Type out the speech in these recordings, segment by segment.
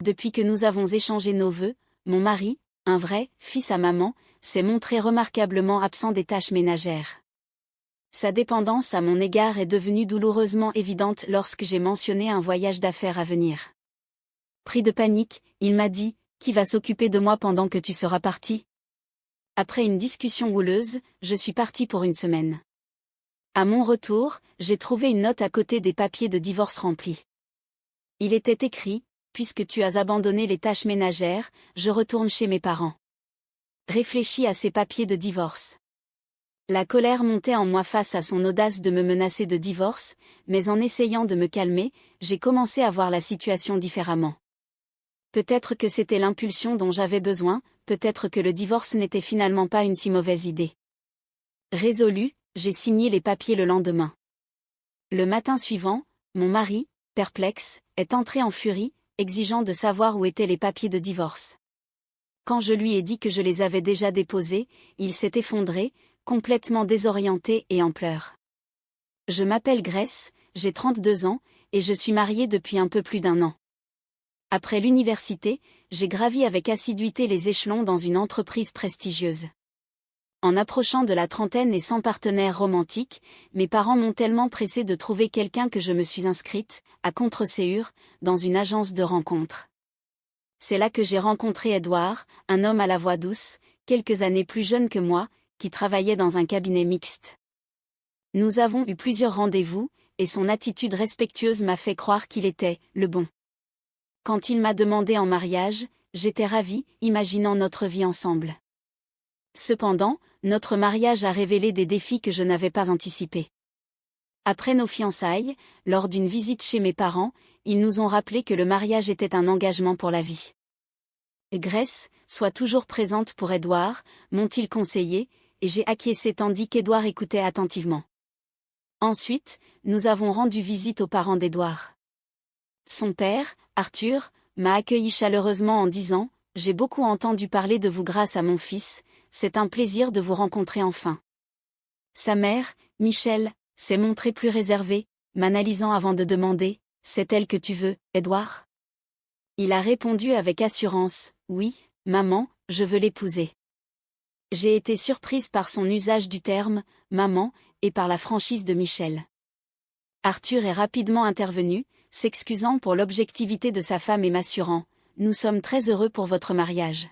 depuis que nous avons échangé nos vœux, mon mari, un vrai fils à maman, s'est montré remarquablement absent des tâches ménagères. Sa dépendance à mon égard est devenue douloureusement évidente lorsque j'ai mentionné un voyage d'affaires à venir. Pris de panique, il m'a dit « Qui va s'occuper de moi pendant que tu seras parti ?» Après une discussion houleuse, je suis partie pour une semaine. À mon retour, j'ai trouvé une note à côté des papiers de divorce remplis. Il était écrit « Puisque tu as abandonné les tâches ménagères, je retourne chez mes parents. » Réfléchis à ces papiers de divorce. La colère montait en moi face à son audace de me menacer de divorce, mais en essayant de me calmer, j'ai commencé à voir la situation différemment. Peut-être que c'était l'impulsion dont j'avais besoin, peut-être que le divorce n'était finalement pas une si mauvaise idée. Résolue, j'ai signé les papiers le lendemain. Le matin suivant, mon mari, perplexe, est entré en furie, exigeant de savoir où étaient les papiers de divorce. Quand je lui ai dit que je les avais déjà déposés, il s'est effondré, complètement désorienté et en pleurs. Je m'appelle Grace, j'ai 32 ans, et je suis mariée depuis un peu plus d'1 an. Après l'université, j'ai gravi avec assiduité les échelons dans une entreprise prestigieuse. En approchant de la trentaine et sans partenaire romantique, mes parents m'ont tellement pressée de trouver quelqu'un que je me suis inscrite, à Contreségur, dans une agence de rencontres. C'est là que j'ai rencontré Edouard, un homme à la voix douce, quelques années plus jeune que moi, qui travaillait dans un cabinet mixte. Nous avons eu plusieurs rendez-vous, et son attitude respectueuse m'a fait croire qu'il était le bon. Quand il m'a demandé en mariage, j'étais ravie, imaginant notre vie ensemble. Cependant, notre mariage a révélé des défis que je n'avais pas anticipés. Après nos fiançailles, lors d'une visite chez mes parents, ils nous ont rappelé que le mariage était un engagement pour la vie. Grace, sois toujours présente pour Edouard, m'ont-ils conseillé, et j'ai acquiescé tandis qu'Edouard écoutait attentivement. Ensuite, nous avons rendu visite aux parents d'Edouard. Son père, Arthur, m'a accueilli chaleureusement en disant « J'ai beaucoup entendu parler de vous grâce à mon fils, c'est un plaisir de vous rencontrer enfin. » Sa mère, Michel, s'est montrée plus réservée, m'analysant avant de demander « C'est elle que tu veux, Edouard ?» Il a répondu avec assurance « Oui, maman, je veux l'épouser. » J'ai été surprise par son usage du terme « maman » et par la franchise de Michel. Arthur est rapidement intervenu, s'excusant pour l'objectivité de sa femme et m'assurant « Nous sommes très heureux pour votre mariage.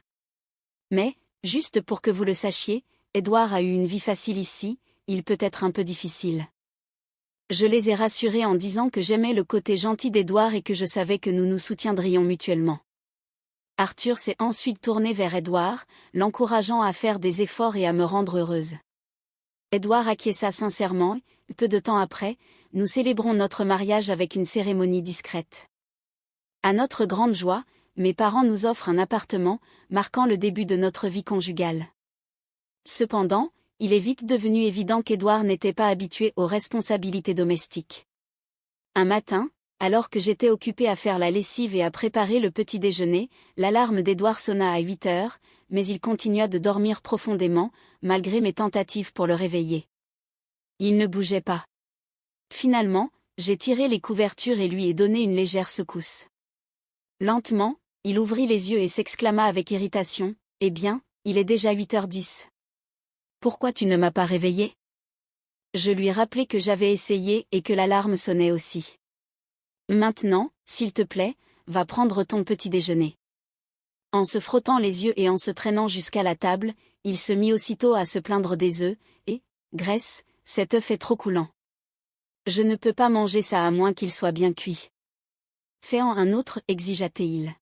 Mais, juste pour que vous le sachiez, Edouard a eu une vie facile ici, il peut être un peu difficile. » Je les ai rassurés en disant que j'aimais le côté gentil d'Edouard et que je savais que nous nous soutiendrions mutuellement. Arthur s'est ensuite tourné vers Edouard, l'encourageant à faire des efforts et à me rendre heureuse. Edouard acquiesça sincèrement, et, peu de temps après, nous célébrons notre mariage avec une cérémonie discrète. À notre grande joie, mes parents nous offrent un appartement, marquant le début de notre vie conjugale. Cependant, il est vite devenu évident qu'Edouard n'était pas habitué aux responsabilités domestiques. Un matin, alors que j'étais occupée à faire la lessive et à préparer le petit déjeuner, l'alarme d'Edouard sonna à 8 heures, mais il continua de dormir profondément, malgré mes tentatives pour le réveiller. Il ne bougeait pas. Finalement, j'ai tiré les couvertures et lui ai donné une légère secousse. Lentement, il ouvrit les yeux et s'exclama avec irritation « Eh bien, il est déjà 8h10. Pourquoi tu ne m'as pas réveillé ?» Je lui rappelai que j'avais essayé et que l'alarme sonnait aussi. « Maintenant, s'il te plaît, va prendre ton petit déjeuner. » En se frottant les yeux et en se traînant jusqu'à la table, il se mit aussitôt à se plaindre des œufs, et « Grace, cet œuf est trop coulant. Je ne peux pas manger ça à moins qu'il soit bien cuit. » Fais-en un autre, exigea-t-il.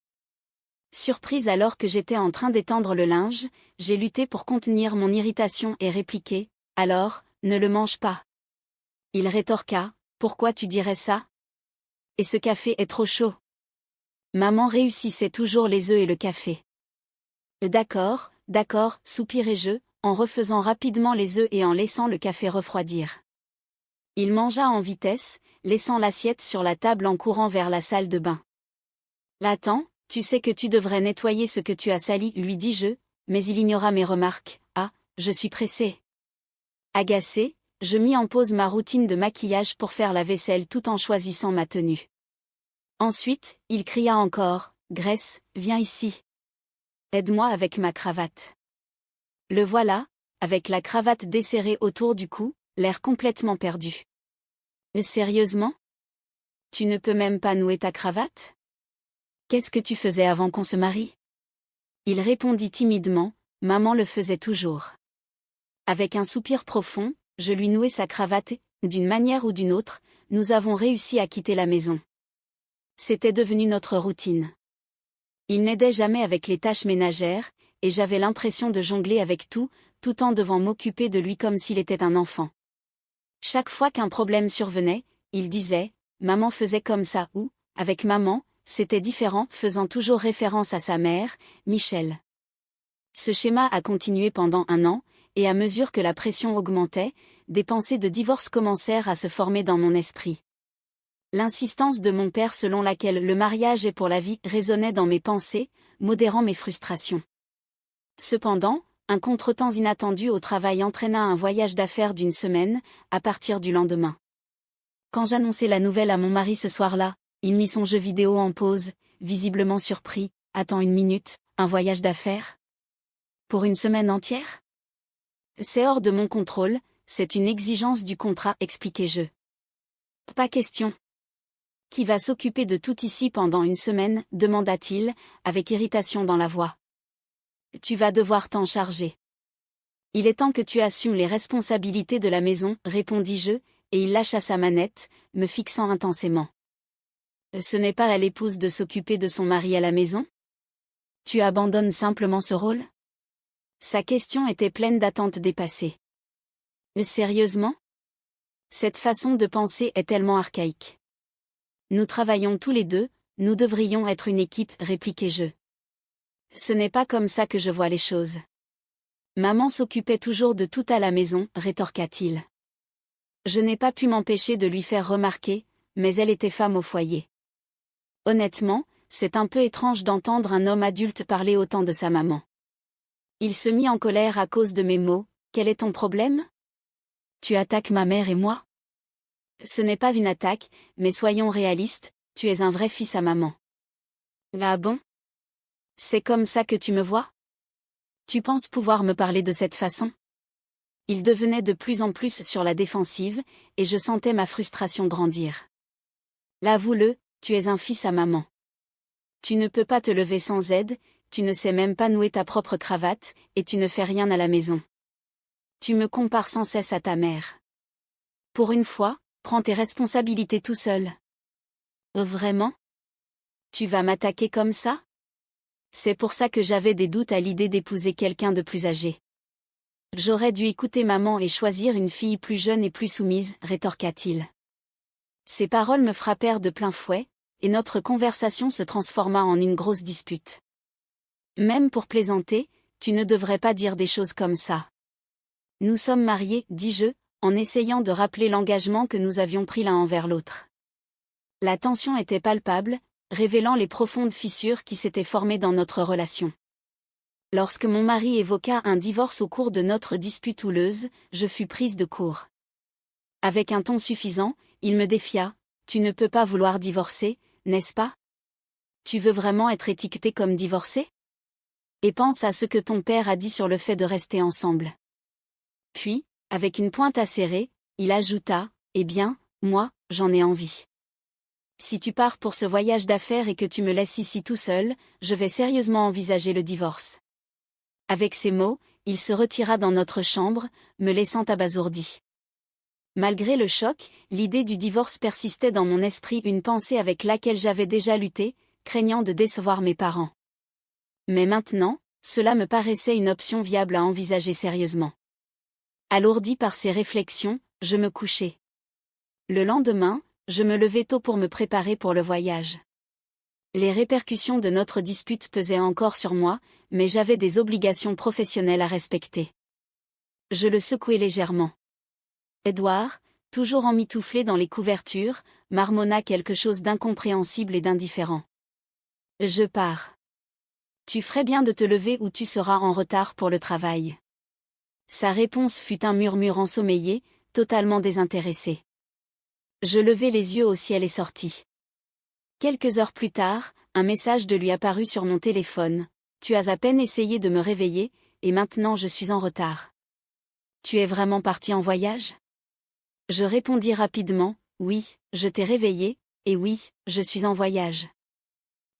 Surprise alors que j'étais en train d'étendre le linge, j'ai lutté pour contenir mon irritation et répliqué « Alors, ne le mange pas. » Il rétorqua « Pourquoi tu dirais ça ? Et ce café est trop chaud. » Maman réussissait toujours les œufs et le café. « D'accord, d'accord, soupirai-je, en refaisant rapidement les œufs et en laissant le café refroidir. » Il mangea en vitesse, laissant l'assiette sur la table en courant vers la salle de bain. « Attends, tu sais que tu devrais nettoyer ce que tu as sali, lui dis-je, mais il ignora mes remarques. Ah, je suis pressée. Agacée, je mis en pause ma routine de maquillage pour faire la vaisselle tout en choisissant ma tenue. Ensuite, il cria encore Grace, viens ici. Aide-moi avec ma cravate. Le voilà, avec la cravate desserrée autour du cou, l'air complètement perdu. Sérieusement? Tu ne peux même pas nouer ta cravate? Qu'est-ce que tu faisais avant qu'on se marie? Il répondit timidement, maman le faisait toujours. Avec un soupir profond, je lui nouai sa cravate et, d'une manière ou d'une autre, nous avons réussi à quitter la maison. C'était devenu notre routine. Il n'aidait jamais avec les tâches ménagères, et j'avais l'impression de jongler avec tout en devant m'occuper de lui comme s'il était un enfant. Chaque fois qu'un problème survenait, il disait « Maman faisait comme ça » ou « Avec maman, c'était différent », faisant toujours référence à sa mère, Michel. Ce schéma a continué pendant 1 an, et à mesure que la pression augmentait, des pensées de divorce commencèrent à se former dans mon esprit. L'insistance de mon père selon laquelle le mariage est pour la vie résonnait dans mes pensées, modérant mes frustrations. Cependant, un contretemps inattendu au travail entraîna un voyage d'affaires d'1 semaine, à partir du lendemain. Quand j'annonçai la nouvelle à mon mari ce soir-là, il mit son jeu vidéo en pause, visiblement surpris. « Attends 1 minute, un voyage d'affaires? Pour 1 semaine entière? C'est hors de mon contrôle, c'est une exigence du contrat, expliquai-je. Pas question. Qui va s'occuper de tout ici pendant 1 semaine, demanda-t-il, avec irritation dans la voix. Tu vas devoir t'en charger. Il est temps que tu assumes les responsabilités de la maison, répondis-je, et il lâcha sa manette, me fixant intensément. Ce n'est pas à l'épouse de s'occuper de son mari à la maison? Tu abandonnes simplement ce rôle? Sa question était pleine d'attentes dépassées. Sérieusement? Cette façon de penser est tellement archaïque. Nous travaillons tous les deux, nous devrions être une équipe, répliquai-je. Ce n'est pas comme ça que je vois les choses. Maman s'occupait toujours de tout à la maison, rétorqua-t-il. Je n'ai pas pu m'empêcher de lui faire remarquer, mais elle était femme au foyer. Honnêtement, c'est un peu étrange d'entendre un homme adulte parler autant de sa maman. Il se mit en colère à cause de mes mots. Quel est ton problème? Tu attaques ma mère et moi? Ce n'est pas une attaque, mais soyons réalistes, tu es un vrai fils à maman. Là bon? C'est comme ça que tu me vois? Tu penses pouvoir me parler de cette façon? Il devenait de plus en plus sur la défensive, et je sentais ma frustration grandir. L'avoue-le, tu es un fils à maman. Tu ne peux pas te lever sans aide, tu ne sais même pas nouer ta propre cravate, et tu ne fais rien à la maison. Tu me compares sans cesse à ta mère. Pour une fois, prends tes responsabilités tout seul. Vraiment? Tu vas m'attaquer comme ça? C'est pour ça que j'avais des doutes à l'idée d'épouser quelqu'un de plus âgé. J'aurais dû écouter maman et choisir une fille plus jeune et plus soumise, rétorqua-t-il. Ces paroles me frappèrent de plein fouet, et notre conversation se transforma en une grosse dispute. Même pour plaisanter, tu ne devrais pas dire des choses comme ça. Nous sommes mariés, dis-je, en essayant de rappeler l'engagement que nous avions pris l'un envers l'autre. La tension était palpable, révélant les profondes fissures qui s'étaient formées dans notre relation. Lorsque mon mari évoqua un divorce au cours de notre dispute houleuse, je fus prise de court. Avec un ton suffisant, il me défia. « Tu ne peux pas vouloir divorcer, n'est-ce pas? Tu veux vraiment être étiqueté comme divorcé? Et pense à ce que ton père a dit sur le fait de rester ensemble. » Puis, avec une pointe acérée, il ajouta, « Eh bien, moi, j'en ai envie. Si tu pars pour ce voyage d'affaires et que tu me laisses ici tout seul, je vais sérieusement envisager le divorce. » Avec ces mots, il se retira dans notre chambre, me laissant abasourdi. Malgré le choc, l'idée du divorce persistait dans mon esprit, une pensée avec laquelle j'avais déjà lutté, craignant de décevoir mes parents. Mais maintenant, cela me paraissait une option viable à envisager sérieusement. Alourdi par ces réflexions, je me couchai. Le lendemain, je me levai tôt pour me préparer pour le voyage. Les répercussions de notre dispute pesaient encore sur moi, mais j'avais des obligations professionnelles à respecter. Je le secouai légèrement. Édouard, toujours emmitouflé dans les couvertures, marmonna quelque chose d'incompréhensible et d'indifférent. Je pars. Tu ferais bien de te lever ou tu seras en retard pour le travail. Sa réponse fut un murmure ensommeillé, totalement désintéressé. Je levai les yeux au ciel et sortis. Quelques heures plus tard, un message de lui apparut sur mon téléphone. Tu as à peine essayé de me réveiller, et maintenant je suis en retard. Tu es vraiment parti en voyage? Je répondis rapidement, oui, je t'ai réveillé, et oui, je suis en voyage.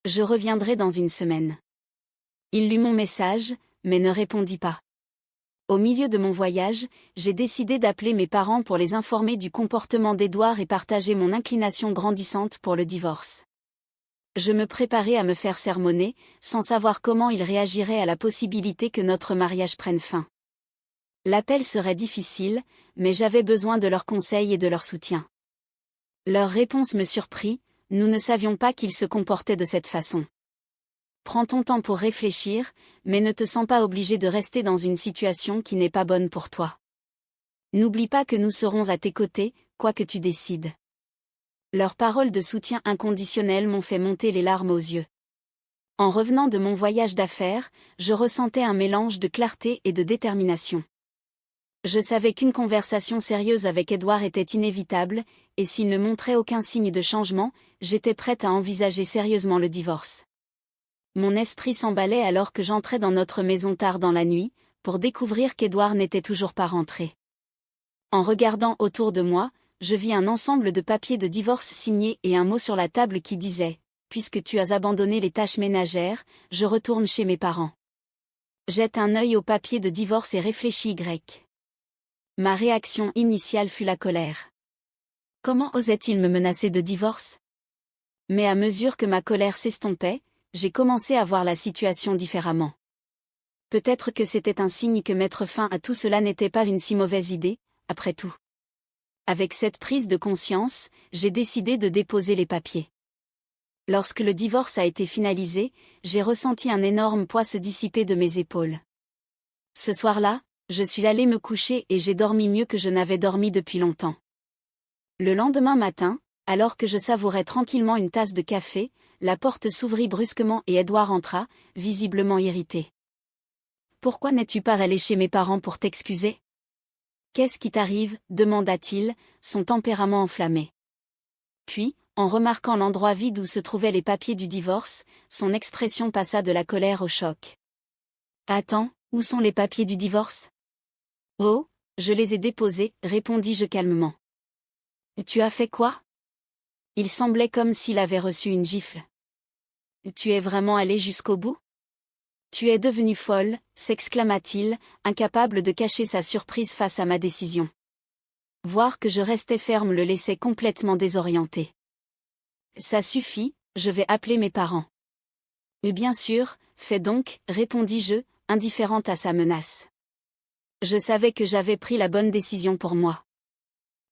Je reviendrai dans une semaine. Il lut mon message, mais ne répondit pas. Au milieu de mon voyage, j'ai décidé d'appeler mes parents pour les informer du comportement d'Édouard et partager mon inclination grandissante pour le divorce. Je me préparais à me faire sermonner, sans savoir comment ils réagiraient à la possibilité que notre mariage prenne fin. L'appel serait difficile, mais j'avais besoin de leurs conseils et de leur soutien. Leur réponse me surprit, nous ne savions pas qu'ils se comportaient de cette façon. Prends ton temps pour réfléchir, mais ne te sens pas obligé de rester dans une situation qui n'est pas bonne pour toi. N'oublie pas que nous serons à tes côtés, quoi que tu décides. Leurs paroles de soutien inconditionnel m'ont fait monter les larmes aux yeux. En revenant de mon voyage d'affaires, je ressentais un mélange de clarté et de détermination. Je savais qu'une conversation sérieuse avec Édouard était inévitable, et s'il ne montrait aucun signe de changement, j'étais prête à envisager sérieusement le divorce. Mon esprit s'emballait alors que j'entrais dans notre maison tard dans la nuit, pour découvrir qu'Édouard n'était toujours pas rentré. En regardant autour de moi, je vis un ensemble de papiers de divorce signés et un mot sur la table qui disait « Puisque tu as abandonné les tâches ménagères, je retourne chez mes parents. » Jette un œil au papier de divorce et réfléchis Y. Ma réaction initiale fut la colère. Comment osait-il me menacer de divorce? Mais à mesure que ma colère s'estompait, j'ai commencé à voir la situation différemment. Peut-être que c'était un signe que mettre fin à tout cela n'était pas une si mauvaise idée, après tout. Avec cette prise de conscience, j'ai décidé de déposer les papiers. Lorsque le divorce a été finalisé, j'ai ressenti un énorme poids se dissiper de mes épaules. Ce soir-là, je suis allée me coucher et j'ai dormi mieux que je n'avais dormi depuis longtemps. Le lendemain matin, alors que je savourais tranquillement une tasse de café, la porte s'ouvrit brusquement et Édouard entra, visiblement irrité. « Pourquoi n'es-tu pas allé chez mes parents pour t'excuser? Qu'est-ce qui t'arrive? Demanda-t-il, son tempérament enflammé. Puis, en remarquant l'endroit vide où se trouvaient les papiers du divorce, son expression passa de la colère au choc. « Attends, où sont les papiers du divorce? » « Oh, je les ai déposés, répondis-je calmement. « Tu as fait quoi? » Il semblait comme s'il avait reçu une gifle. « Tu es vraiment allé jusqu'au bout? » « Tu es devenue folle, s'exclama-t-il, incapable de cacher sa surprise face à ma décision. Voir que je restais ferme le laissait complètement désorienté. « Ça suffit, je vais appeler mes parents. » « Et bien sûr, fais donc, répondis-je, indifférente à sa menace. Je savais que j'avais pris la bonne décision pour moi.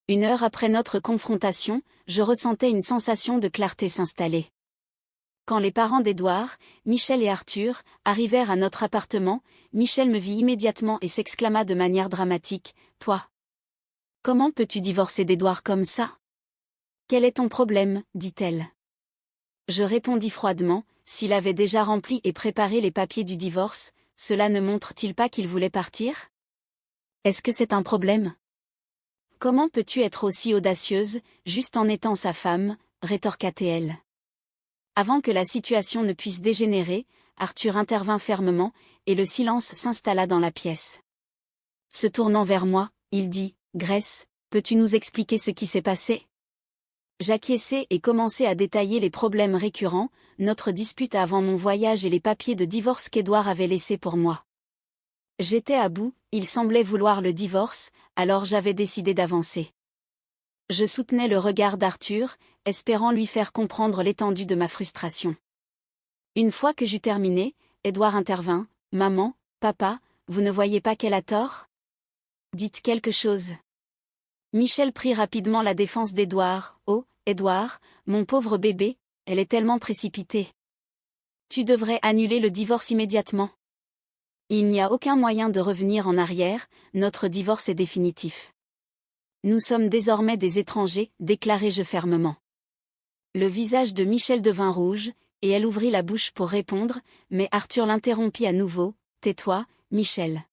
1 heure après notre confrontation, je ressentais une sensation de clarté s'installer. Quand les parents d'Édouard, Michel et Arthur, arrivèrent à notre appartement, Michel me vit immédiatement et s'exclama de manière dramatique, « Toi! Comment peux-tu divorcer d'Édouard comme ça? Quel est ton problème? » dit-elle. Je répondis froidement, s'il avait déjà rempli et préparé les papiers du divorce, cela ne montre-t-il pas qu'il voulait partir? Est-ce que c'est un problème? Comment peux-tu être aussi audacieuse, juste en étant sa femme, rétorqua-t-elle. Avant que la situation ne puisse dégénérer, Arthur intervint fermement, et le silence s'installa dans la pièce. Se tournant vers moi, il dit, « Grace, peux-tu nous expliquer ce qui s'est passé? » J'acquiesçai et commençai à détailler les problèmes récurrents, notre dispute avant mon voyage et les papiers de divorce qu'Édouard avait laissés pour moi. J'étais à bout, il semblait vouloir le divorce, alors j'avais décidé d'avancer. Je soutenais le regard d'Arthur, espérant lui faire comprendre l'étendue de ma frustration. Une fois que j'eus terminé, Édouard intervint, « Maman, papa, vous ne voyez pas qu'elle a tort? Dites quelque chose. » Michel prit rapidement la défense d'Édouard, « Oh, Édouard, mon pauvre bébé, elle est tellement précipitée. Tu devrais annuler le divorce immédiatement. Il n'y a aucun moyen de revenir en arrière, notre divorce est définitif. Nous sommes désormais des étrangers, déclarai-je fermement. Le visage de Michel devint rouge, et elle ouvrit la bouche pour répondre, mais Arthur l'interrompit à nouveau, « Tais-toi, Michel. »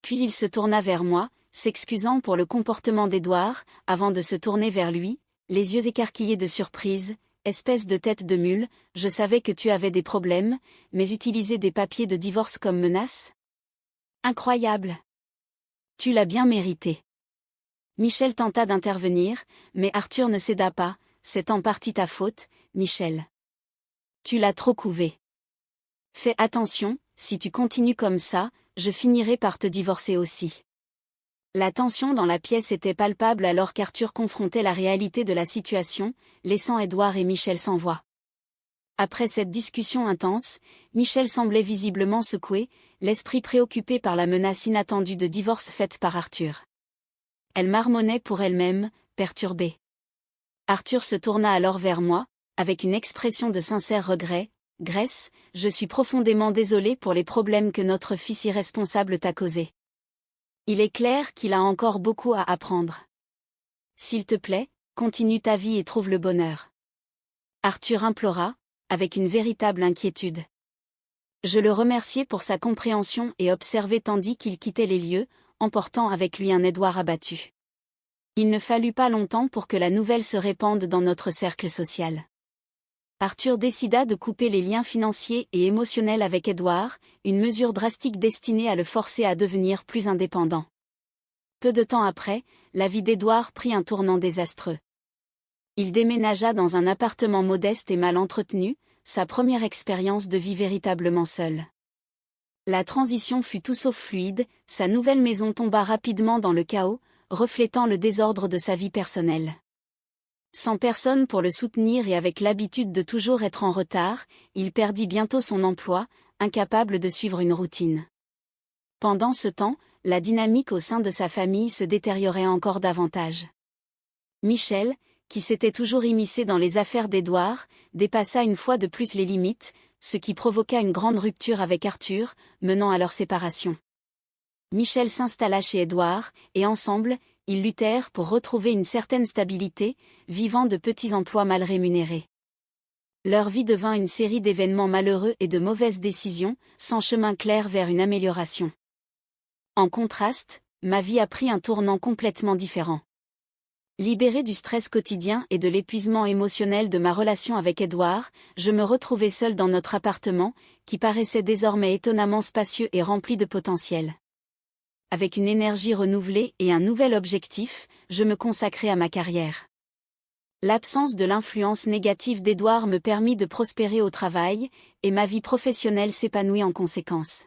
Puis il se tourna vers moi, s'excusant pour le comportement d'Édouard, avant de se tourner vers lui, les yeux écarquillés de surprise, espèce de tête de mule, je savais que tu avais des problèmes, mais utiliser des papiers de divorce comme menace? Incroyable. Tu l'as bien mérité. Michel tenta d'intervenir, mais Arthur ne céda pas. C'est en partie ta faute, Michel. Tu l'as trop couvé. Fais attention, si tu continues comme ça, je finirai par te divorcer aussi. La tension dans la pièce était palpable alors qu'Arthur confrontait la réalité de la situation, laissant Édouard et Michel sans voix. Après cette discussion intense, Michel semblait visiblement secouée, l'esprit préoccupé par la menace inattendue de divorce faite par Arthur. Elle marmonnait pour elle-même, perturbée. Arthur se tourna alors vers moi, avec une expression de sincère regret. « Grace, je suis profondément désolé pour les problèmes que notre fils irresponsable t'a causés. Il est clair qu'il a encore beaucoup à apprendre. S'il te plaît, continue ta vie et trouve le bonheur. » Arthur implora, avec une véritable inquiétude. Je le remerciai pour sa compréhension et observai tandis qu'il quittait les lieux, emportant avec lui un Édouard abattu. Il ne fallut pas longtemps pour que la nouvelle se répande dans notre cercle social. Arthur décida de couper les liens financiers et émotionnels avec Édouard, une mesure drastique destinée à le forcer à devenir plus indépendant. Peu de temps après, la vie d'Édouard prit un tournant désastreux. Il déménagea dans un appartement modeste et mal entretenu, sa première expérience de vie véritablement seule. La transition fut tout sauf fluide, sa nouvelle maison tomba rapidement dans le chaos, reflétant le désordre de sa vie personnelle. Sans personne pour le soutenir et avec l'habitude de toujours être en retard, il perdit bientôt son emploi, incapable de suivre une routine. Pendant ce temps, la dynamique au sein de sa famille se détériorait encore davantage. Michel, qui s'était toujours immiscé dans les affaires d'Édouard, dépassa une fois de plus les limites, ce qui provoqua une grande rupture avec Arthur, menant à leur séparation. Michel s'installa chez Édouard, et ensemble, ils luttèrent pour retrouver une certaine stabilité, vivant de petits emplois mal rémunérés. Leur vie devint une série d'événements malheureux et de mauvaises décisions, sans chemin clair vers une amélioration. En contraste, ma vie a pris un tournant complètement différent. Libérée du stress quotidien et de l'épuisement émotionnel de ma relation avec Édouard, je me retrouvais seule dans notre appartement, qui paraissait désormais étonnamment spacieux et rempli de potentiel. Avec une énergie renouvelée et un nouvel objectif, je me consacrais à ma carrière. L'absence de l'influence négative d'Édouard me permit de prospérer au travail, et ma vie professionnelle s'épanouit en conséquence.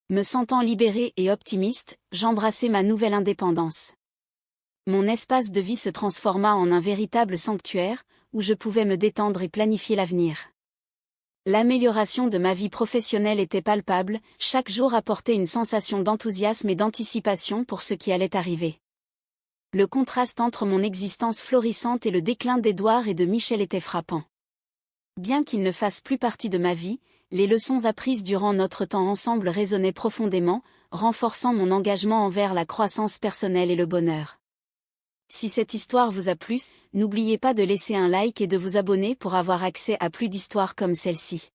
Me sentant libérée et optimiste, j'embrassai ma nouvelle indépendance. Mon espace de vie se transforma en un véritable sanctuaire, où je pouvais me détendre et planifier l'avenir. L'amélioration de ma vie professionnelle était palpable, chaque jour apportait une sensation d'enthousiasme et d'anticipation pour ce qui allait arriver. Le contraste entre mon existence florissante et le déclin d'Édouard et de Michel était frappant. Bien qu'ils ne fassent plus partie de ma vie, les leçons apprises durant notre temps ensemble résonnaient profondément, renforçant mon engagement envers la croissance personnelle et le bonheur. Si cette histoire vous a plu, n'oubliez pas de laisser un like et de vous abonner pour avoir accès à plus d'histoires comme celle-ci.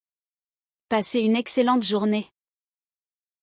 Passez une excellente journée.